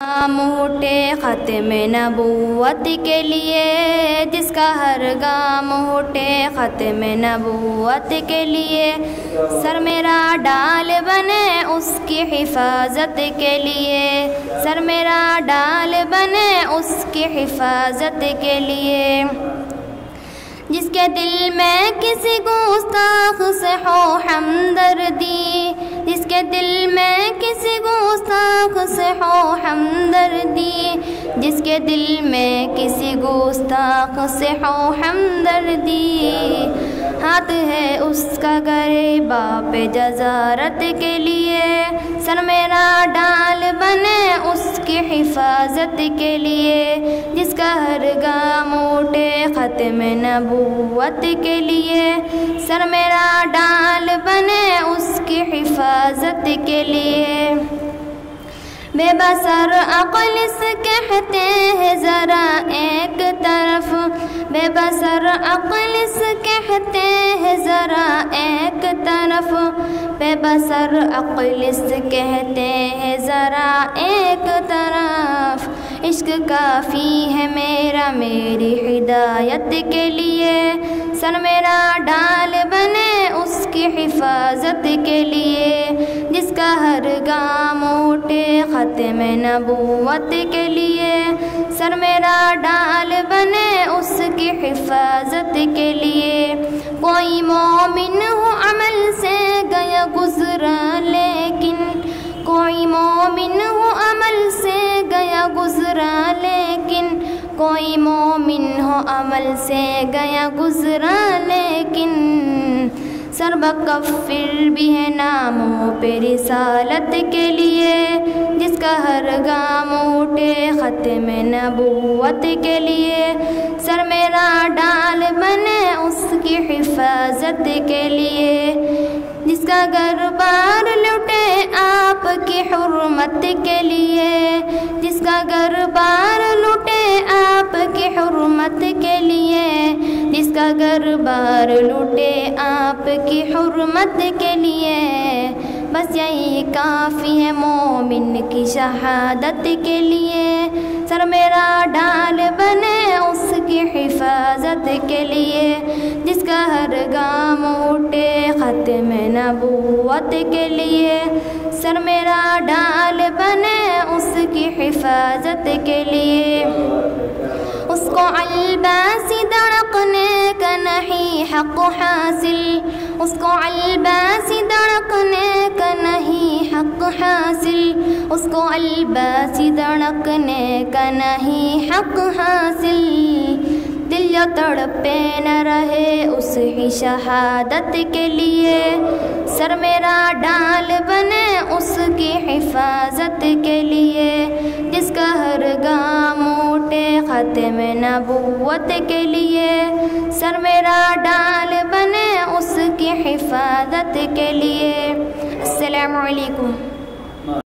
اٹھے ختم نبوت کے لیے، جس کا ہر گام اٹھے ختم نبوت کے لیے، سر میرا ڈال بنے اس کی حفاظت کے لیے، سر میرا ڈال بنے اس کی حفاظت کے لیے، جس کے دل میں کسی گستاخ سے ہو ہمدردی، جس کے دل میں کسی گستاخ سے ہو ہمدردی، جس کے دل میں کسی گستاخ سے ہو ہمدردی، ہاتھ ہے اس کا غریباں پہ جزارت کے لیے، سر میرا ڈال بنے اس کی حفاظت کے لیے، جس کا ہر گام اٹھے ختم نبوت کے لیے، سر میرا ڈال بنے اس کی حفاظت کے لیے، بے بصر عقل سے کہتے ہیں ذرا ایک طرف، بے بصر عقل سے کہتے ہیں ذرا ایک طرف، بے بصر عقل سے کہتے ہیں ذرا ایک طرف، عشق کافی ہے میرا میری ہدایت کے لیے، سر میرا ڈال بنے اس کی حفاظت کے لیے، جس کا ہر گام اٹھے ختم نبوت کے لیے، سر میرا ڈال بنے اس کی حفاظت کے لیے، کوئی مومن ہو عمل سے گیا گزرا لیکن، کوئی مومن ہو عمل سے گیا گزرا لیکن، کوئی مومن ہو عمل سے گیا گزرا لیکن، سر بکفر بھی ہے ناموں پہ رسالت کے لیے، جس کا ہر گام اٹھے ختم نبوت کے لیے، سر میرا ڈال بنے اس کی حفاظت کے لیے، جس کا گھر بار لٹے آپ کی حرمت کے لیے، جس کا گھر بار لٹے آپ کی حرمت کے لیے، جس کا گھر بار لٹے آپ کی حرمت کے لیے، بس یہی کافی ہے مومن کی شہادت کے لیے، سر میرا ڈال بنے اس کی حفاظت کے لیے، جس کا ہر گام اٹھے ختم نبوت کے لیے، سر میرا ڈال بنے اس کی حفاظت کے لیے، اس کو الباسی دڑکنے کا نہیں حق حاصل، اس کو الباسی دڑکنے کا نہیں حق حاصل، اس کو الباسی دڑکنے کا نہیں حق حاصل، دل جو تڑپے نہ رہے اس ہی شہادت کے لیے، سر میرا ڈال بنے اس کی حفاظت کے لیے، جس کا ہر گام اٹھے ختم نبوت کے لیے، سر میرا ڈال بنے اس کی حفاظت کے لیے۔ السلام علیکم۔